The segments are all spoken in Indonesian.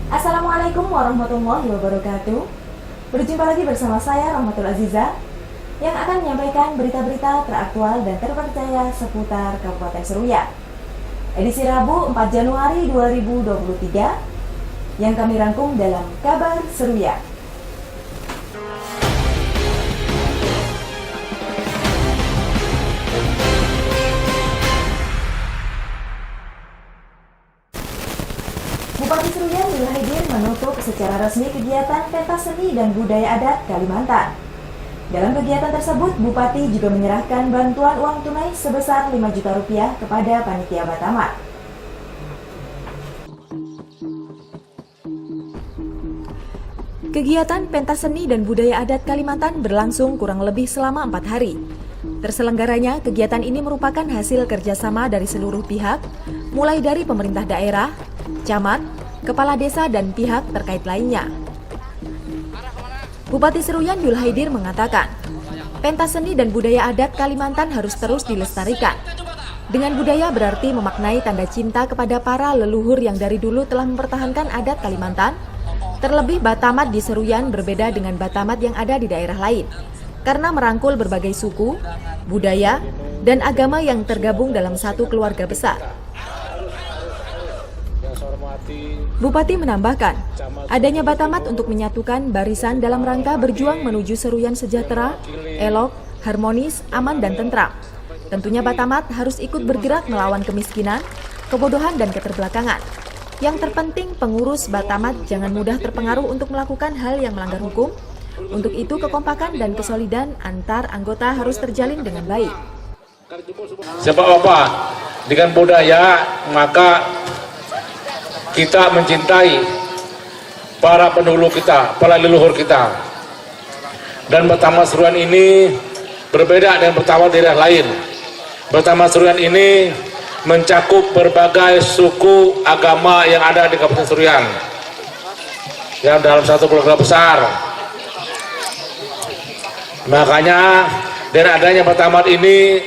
Assalamualaikum warahmatullahi wabarakatuh. Berjumpa lagi bersama saya Rahmatul Aziza yang akan menyampaikan berita-berita teraktual dan terpercaya seputar Kabupaten Seruyan. Edisi Rabu 4 Januari 2023 yang kami rangkum dalam Kabar Seruyan. Bupati Seruyan Yul Haidir menutup secara resmi kegiatan Pentas Seni dan Budaya Adat Kalimantan. Dalam kegiatan tersebut, Bupati juga menyerahkan bantuan uang tunai sebesar 5 juta rupiah kepada panitia Batamat. Kegiatan Pentas Seni dan Budaya Adat Kalimantan berlangsung kurang lebih selama 4 hari. Terselenggaranya, kegiatan ini merupakan hasil kerjasama dari seluruh pihak, mulai dari pemerintah daerah, camat, kepala desa, dan pihak terkait lainnya. Bupati Seruyan Yul Haidir mengatakan, pentas seni dan budaya adat Kalimantan harus terus dilestarikan. Dengan budaya berarti memaknai tanda cinta kepada para leluhur yang dari dulu telah mempertahankan adat Kalimantan. Terlebih Batamat di Seruyan berbeda dengan Batamat yang ada di daerah lain, karena merangkul berbagai suku, budaya, dan agama yang tergabung dalam satu keluarga besar. Bupati menambahkan, adanya Batamat untuk menyatukan barisan dalam rangka berjuang menuju Seruyan sejahtera, elok, harmonis, aman, dan tentram. Tentunya Batamat harus ikut bergerak melawan kemiskinan, kebodohan, dan keterbelakangan. Yang terpenting, pengurus Batamat jangan mudah terpengaruh untuk melakukan hal yang melanggar hukum. Untuk itu, kekompakan dan kesolidan antar anggota harus terjalin dengan baik. Sebab apa? Dengan budaya, maka kita mencintai para pendahulu kita, para leluhur kita. Dan Batamat Seruyan ini berbeda dengan Batamat daerah lain. Batamat Seruyan ini mencakup berbagai suku agama yang ada di Kabupaten Seruyan, yang dalam satu keluarga besar. Makanya dengan adanya Batamat ini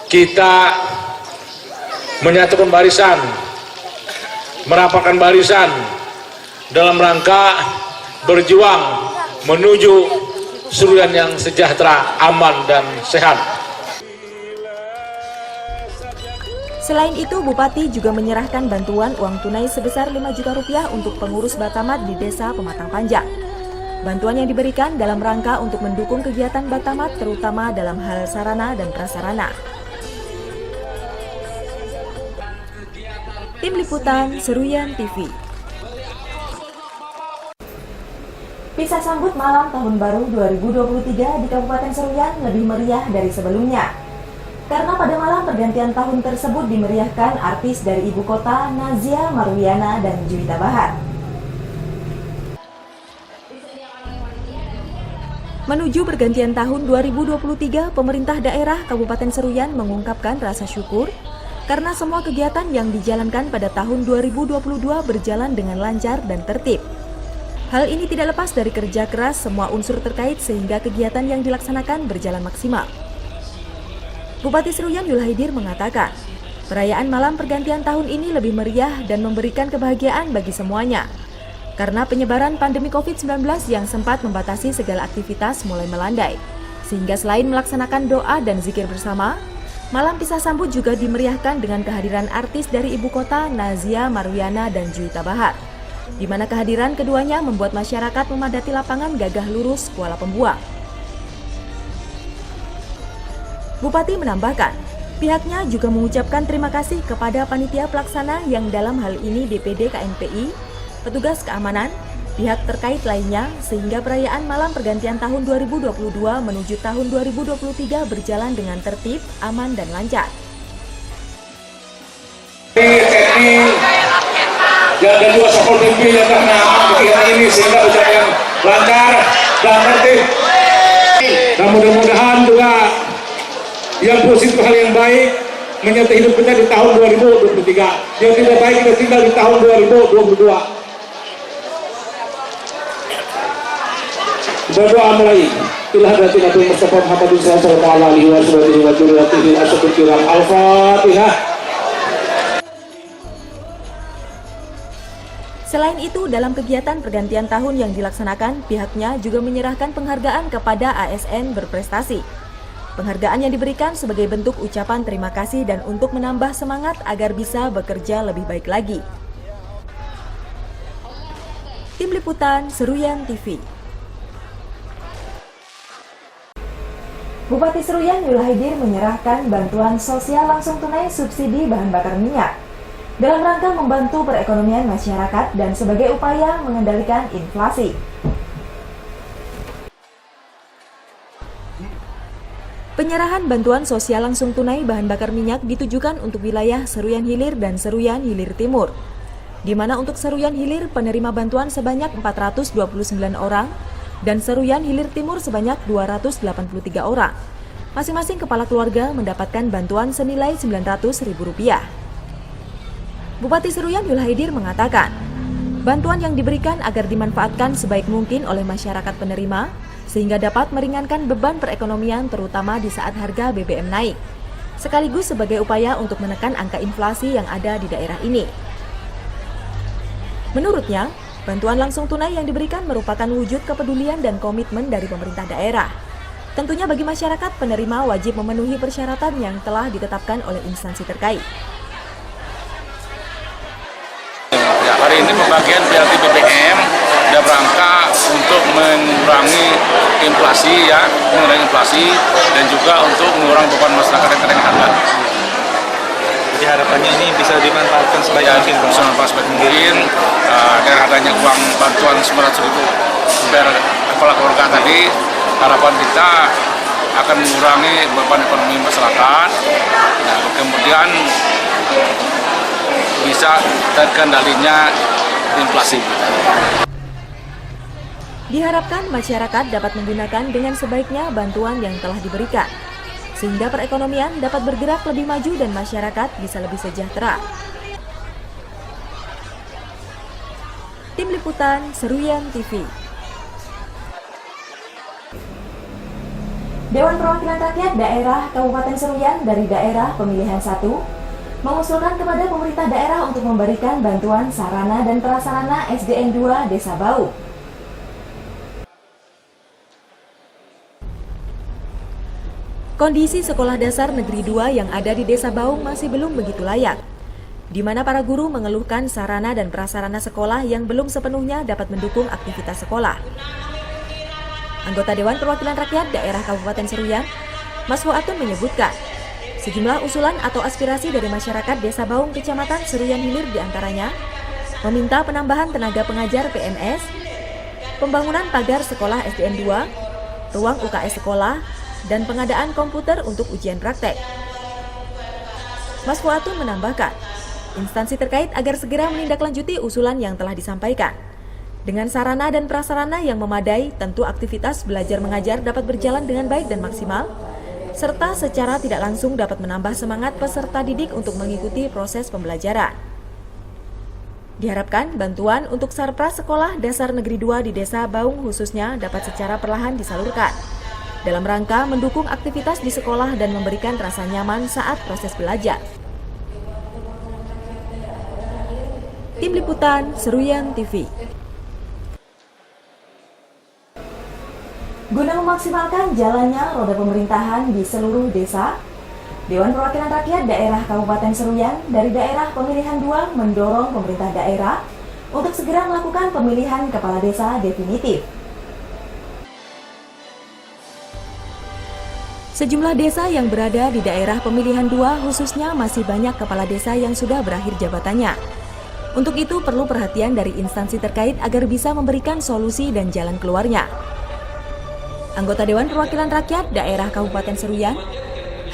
kita menyatukan barisan, merapatkan barisan dalam rangka berjuang menuju Seruyan yang sejahtera, aman, dan sehat. Selain itu, Bupati juga menyerahkan bantuan uang tunai sebesar 5 juta rupiah untuk pengurus Batamat di Desa Pematang Panjang. Bantuan yang diberikan dalam rangka untuk mendukung kegiatan Batamat terutama dalam hal sarana dan prasarana. Tim Liputan Seruyan TV. Pisah sambut malam Tahun Baru 2023 di Kabupaten Seruyan lebih meriah dari sebelumnya. Karena pada malam pergantian tahun tersebut dimeriahkan artis dari ibu kota Nazia Marwiana dan Juwita Bahar. Menuju pergantian tahun 2023, pemerintah daerah Kabupaten Seruyan mengungkapkan rasa syukur karena semua kegiatan yang dijalankan pada tahun 2022 berjalan dengan lancar dan tertib. Hal ini tidak lepas dari kerja keras semua unsur terkait sehingga kegiatan yang dilaksanakan berjalan maksimal. Bupati Seruyan Yul Haidir mengatakan, perayaan malam pergantian tahun ini lebih meriah dan memberikan kebahagiaan bagi semuanya. Karena penyebaran pandemi COVID-19 yang sempat membatasi segala aktivitas mulai melandai. Sehingga selain melaksanakan doa dan zikir bersama, malam pisah sambut juga dimeriahkan dengan kehadiran artis dari ibu kota Nazia Marwiana dan Juwita Bahar, di mana kehadiran keduanya membuat masyarakat memadati lapangan Gagah Lurus Kuala Pembuang. Bupati menambahkan, pihaknya juga mengucapkan terima kasih kepada panitia pelaksana yang dalam hal ini DPD KNPI, petugas keamanan, pihak terkait lainnya, sehingga perayaan malam pergantian tahun 2022 menuju tahun 2023 berjalan dengan tertib, aman, dan lancar. Dan juga Sapol TV yang karena kegiatan ini sehingga berjalan lancar dan tertib. Dan mudah-mudahan juga yang positif, hal yang baik menyertai hidup kita di tahun 2023. Yang tidak baik kita tinggal di tahun 2022. Berdoa mulai. Itulah berarti Nabi Mustafa Muhammad sallallahu alaihi wasallam. Al-Fatihah. Selain itu, dalam kegiatan pergantian tahun yang dilaksanakan, pihaknya juga menyerahkan penghargaan kepada ASN berprestasi. Penghargaan yang diberikan sebagai bentuk ucapan terima kasih dan untuk menambah semangat agar bisa bekerja lebih baik lagi. Tim Liputan Seruyan TV. Bupati Seruyan Yul Haidir menyerahkan bantuan sosial langsung tunai subsidi bahan bakar minyak dalam rangka membantu perekonomian masyarakat dan sebagai upaya mengendalikan inflasi. Penyerahan bantuan sosial langsung tunai bahan bakar minyak ditujukan untuk wilayah Seruyan Hilir dan Seruyan Hilir Timur, di mana untuk Seruyan Hilir penerima bantuan sebanyak 429 orang dan Seruyan Hilir Timur sebanyak 283 orang. Masing-masing kepala keluarga mendapatkan bantuan senilai Rp900.000. Bupati Seruyan Yul Haidir mengatakan, bantuan yang diberikan agar dimanfaatkan sebaik mungkin oleh masyarakat penerima, sehingga dapat meringankan beban perekonomian terutama di saat harga BBM naik, sekaligus sebagai upaya untuk menekan angka inflasi yang ada di daerah ini. Menurutnya, bantuan langsung tunai yang diberikan merupakan wujud kepedulian dan komitmen dari pemerintah daerah. Tentunya bagi masyarakat penerima wajib memenuhi persyaratan yang telah ditetapkan oleh instansi terkait. Ya, hari ini pembagian BLT BBM dalam rangka untuk mengurangi inflasi, dan juga untuk mengurangi beban masyarakat yang kenaikan harga. Jadi harapannya ini bisa dimanfaatkan sebaik mungkin. Bisa dimanfaatkan sebaik mungkin. Dengan adanya uang bantuan Rp900.000 per kepala keluarga tadi, harapan kita akan mengurangi beban ekonomi masyarakat. Nah, kemudian bisa terkendalinya inflasi. Diharapkan masyarakat dapat menggunakan dengan sebaiknya bantuan yang telah diberikan, sehingga perekonomian dapat bergerak lebih maju dan masyarakat bisa lebih sejahtera. Tim Liputan Seruyan TV. Dewan Perwakilan Rakyat Daerah Kabupaten Seruyan dari Daerah Pemilihan 1 mengusulkan kepada pemerintah daerah untuk memberikan bantuan sarana dan prasarana SDN 2 Desa Baung. Kondisi sekolah dasar negeri 2 yang ada di Desa Baung masih belum begitu layak, di mana para guru mengeluhkan sarana dan prasarana sekolah yang belum sepenuhnya dapat mendukung aktivitas sekolah. Anggota Dewan Perwakilan Rakyat Daerah Kabupaten Seruyan, Mas Fuatun menyebutkan, sejumlah usulan atau aspirasi dari masyarakat Desa Baung Kecamatan Seruyan Hilir diantaranya meminta penambahan tenaga pengajar PNS, pembangunan pagar sekolah SDN 2, ruang UKS sekolah, dan pengadaan komputer untuk ujian praktek. Mas Fuatun menambahkan, instansi terkait agar segera menindaklanjuti usulan yang telah disampaikan. Dengan sarana dan prasarana yang memadai, tentu aktivitas belajar mengajar dapat berjalan dengan baik dan maksimal, serta secara tidak langsung dapat menambah semangat peserta didik untuk mengikuti proses pembelajaran. Diharapkan bantuan untuk sarpras sekolah dasar negeri 2 di Desa Baung khususnya dapat secara perlahan disalurkan, dalam rangka mendukung aktivitas di sekolah dan memberikan rasa nyaman saat proses belajar. Tim Liputan Seruyan TV. Guna memaksimalkan jalannya roda pemerintahan di seluruh desa, Dewan Perwakilan Rakyat Daerah Kabupaten Seruyan dari Daerah Pemilihan 2 mendorong pemerintah daerah untuk segera melakukan pemilihan kepala desa definitif. Sejumlah desa yang berada di daerah pemilihan 2 khususnya masih banyak kepala desa yang sudah berakhir jabatannya. Untuk itu perlu perhatian dari instansi terkait agar bisa memberikan solusi dan jalan keluarnya. Anggota Dewan Perwakilan Rakyat Daerah Kabupaten Seruyan,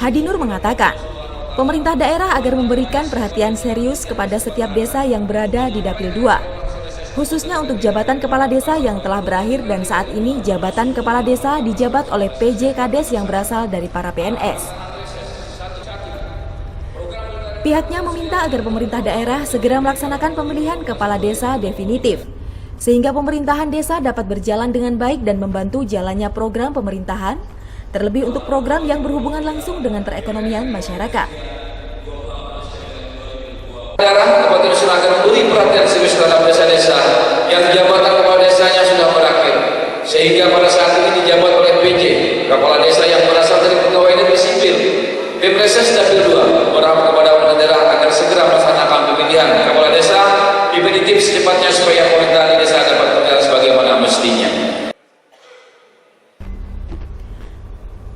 Hadi Nur mengatakan, pemerintah daerah agar memberikan perhatian serius kepada setiap desa yang berada di Dapil 2. Khususnya untuk jabatan kepala desa yang telah berakhir dan saat ini jabatan kepala desa dijabat oleh PJ Kades yang berasal dari para PNS. Pihaknya meminta agar pemerintah daerah segera melaksanakan pemilihan kepala desa definitif, sehingga pemerintahan desa dapat berjalan dengan baik dan membantu jalannya program pemerintahan, terlebih untuk program yang berhubungan langsung dengan perekonomian masyarakat. Daerah Kabupaten Kabupaten Sula akan memberi perhatian serius terhadap desa-desa yang jabatan kepala desanya sudah berakhir, sehingga pada saat ini dijabat oleh PJ, kepala desa yang berasal dari pegawai negeri sipil. Pemreses Dapil 2 berharap kepada kepala daerah agar segera melaksanakan pemilihan kepala desa definitif secepatnya supaya pemerintahan di desa dapat berjalan sebagaimana mestinya.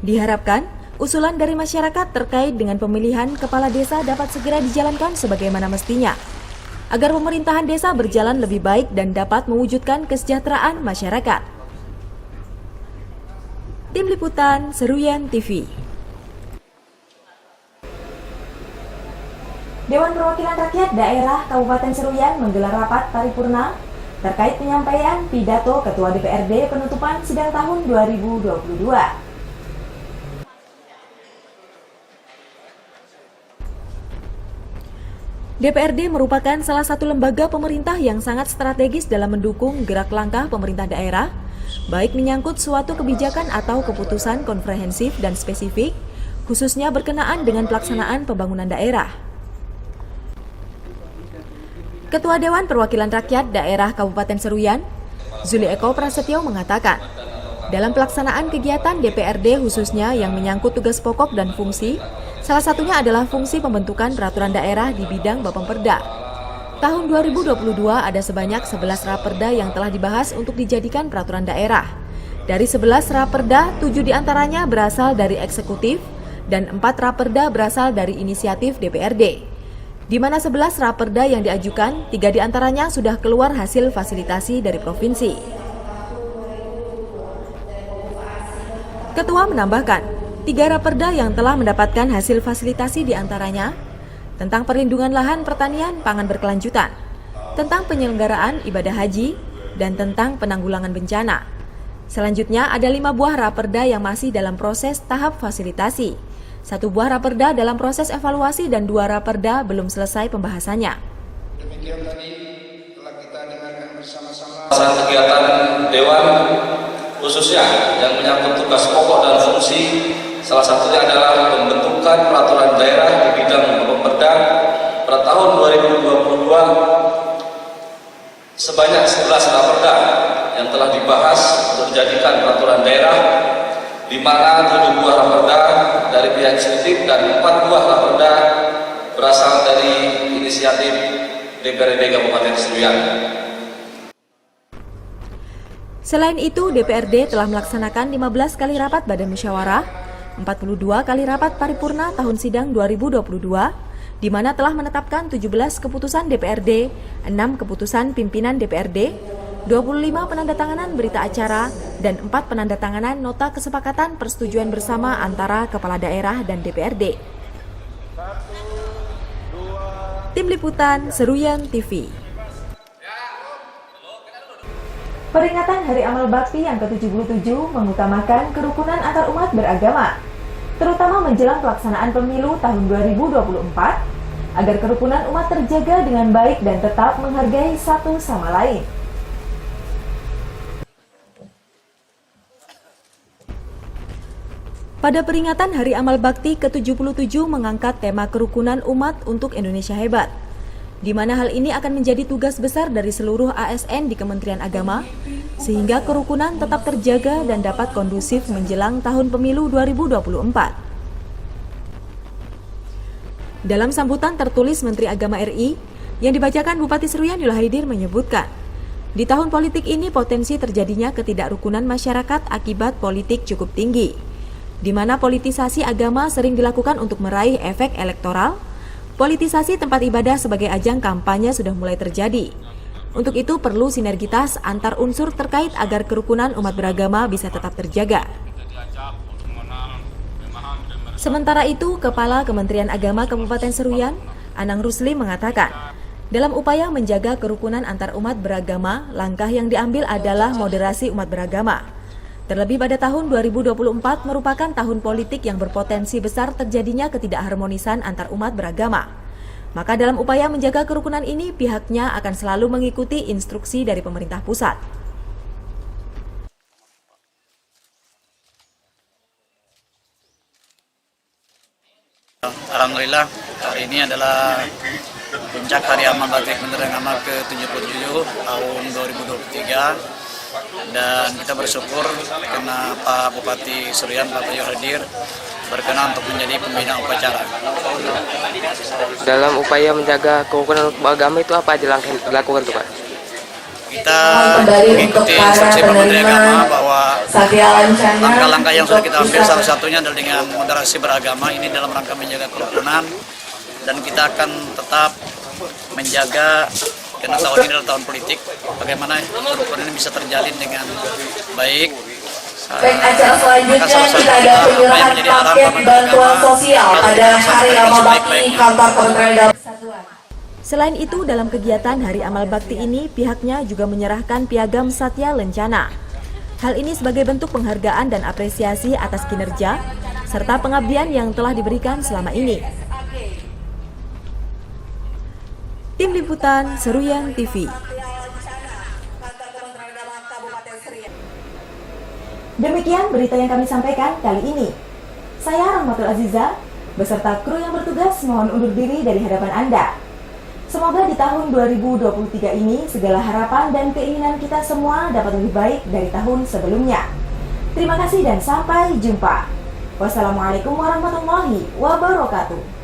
Diharapkan, usulan dari masyarakat terkait dengan pemilihan kepala desa dapat segera dijalankan sebagaimana mestinya, agar pemerintahan desa berjalan lebih baik dan dapat mewujudkan kesejahteraan masyarakat. Tim Liputan Seruyan TV. Dewan Perwakilan Rakyat Daerah Kabupaten Seruyan menggelar rapat paripurna terkait penyampaian pidato Ketua DPRD penutupan sidang tahun 2022. DPRD merupakan salah satu lembaga pemerintah yang sangat strategis dalam mendukung gerak langkah pemerintah daerah, baik menyangkut suatu kebijakan atau keputusan komprehensif dan spesifik, khususnya berkenaan dengan pelaksanaan pembangunan daerah. Ketua Dewan Perwakilan Rakyat Daerah Kabupaten Seruyan, Zuli Eko Prasetyo mengatakan, dalam pelaksanaan kegiatan DPRD khususnya yang menyangkut tugas pokok dan fungsi, salah satunya adalah fungsi pembentukan peraturan daerah di bidang Bapemperda. Tahun 2022 ada sebanyak 11 raperda yang telah dibahas untuk dijadikan peraturan daerah. Dari 11 raperda, 7 diantaranya berasal dari eksekutif dan 4 raperda berasal dari inisiatif DPRD. Di mana 11 raperda yang diajukan, 3 diantaranya sudah keluar hasil fasilitasi dari provinsi. Ketua menambahkan, 3 raperda yang telah mendapatkan hasil fasilitasi diantaranya tentang perlindungan lahan pertanian pangan berkelanjutan, tentang penyelenggaraan ibadah haji, dan tentang penanggulangan bencana. Selanjutnya ada 5 buah raperda yang masih dalam proses tahap fasilitasi, 1 buah raperda dalam proses evaluasi dan 2 raperda belum selesai pembahasannya. Demikian tadi telah kita dengarkan bersama-sama saat kegiatan Dewan khususnya yang menyangkut tugas pokok dan fungsi, salah satunya adalah pembentukan peraturan daerah di bidang Bapemperda pada tahun 2022 sebanyak 11 raperda yang telah dibahas untuk dijadikan peraturan daerah, di mana 7 buah raperda dari pihak eksekutif dan 4 buah raperda berasal dari inisiatif DPRD Kabupaten Seruyan. Selain itu, DPRD telah melaksanakan 15 kali rapat badan musyawarah, 42 kali rapat paripurna tahun sidang 2022, di mana telah menetapkan 17 keputusan DPRD, 6 keputusan pimpinan DPRD, 25 penandatanganan berita acara, dan 4 penandatanganan nota kesepakatan persetujuan bersama antara kepala daerah dan DPRD. Tim Liputan Seruyan TV. Peringatan Hari Amal Bakti yang ke-77 mengutamakan kerukunan antar umat beragama, terutama menjelang pelaksanaan pemilu tahun 2024, agar kerukunan umat terjaga dengan baik dan tetap menghargai satu sama lain. Pada peringatan Hari Amal Bakti ke-77 mengangkat tema kerukunan umat untuk Indonesia Hebat, di mana hal ini akan menjadi tugas besar dari seluruh ASN di Kementerian Agama, sehingga kerukunan tetap terjaga dan dapat kondusif menjelang tahun pemilu 2024. Dalam sambutan tertulis Menteri Agama RI, yang dibacakan Bupati Seruyan Yul Haidir menyebutkan, di tahun politik ini potensi terjadinya ketidakrukunan masyarakat akibat politik cukup tinggi, di mana politisasi agama sering dilakukan untuk meraih efek elektoral. Politisasi tempat ibadah sebagai ajang kampanye sudah mulai terjadi. Untuk itu perlu sinergitas antar unsur terkait agar kerukunan umat beragama bisa tetap terjaga. Sementara itu, Kepala Kementerian Agama Kabupaten Seruyan, Anang Rusli mengatakan, dalam upaya menjaga kerukunan antar umat beragama, langkah yang diambil adalah moderasi umat beragama. Terlebih pada tahun 2024 merupakan tahun politik yang berpotensi besar terjadinya ketidakharmonisan antar umat beragama. Maka dalam upaya menjaga kerukunan ini, pihaknya akan selalu mengikuti instruksi dari pemerintah pusat. Alhamdulillah, hari ini adalah puncak Hari Amal Bakti Kementerian Agama ke-77 tahun 2023, dan kita bersyukur karena Pak Bupati Seruyan, Pak Bayu hadir berkenan untuk menjadi pembina upacara. Dalam upaya menjaga kerukunan beragama itu apa aja langkah yang dilakukan tuh Pak? Kita mengikuti instruksi Pak Menteri Agama bahwa langkah-langkah yang sudah kita ambil salah satunya adalah dengan moderasi beragama ini dalam rangka menjaga kerukunan, dan kita akan tetap menjaga, karena tahun ini adalah tahun politik, bagaimana kerukunan ini bisa terjalin dengan baik. Baik, acara selanjutnya kita ada penyerahan paket bantuan sosial pada Hari Amal Bakti Kantor Kementerian Dalam Kesatuan. Selain itu, dalam kegiatan Hari Amal Bakti ini, pihaknya juga menyerahkan piagam Satya Lencana. Hal ini sebagai bentuk penghargaan dan apresiasi atas kinerja, serta pengabdian yang telah diberikan selama ini. Tim Liputan Seruyan TV. Demikian berita yang kami sampaikan kali ini. Saya Rahmatul Aziza, beserta kru yang bertugas mohon undur diri dari hadapan Anda. Semoga di tahun 2023 ini segala harapan dan keinginan kita semua dapat lebih baik dari tahun sebelumnya. Terima kasih dan sampai jumpa. Wassalamualaikum warahmatullahi wabarakatuh.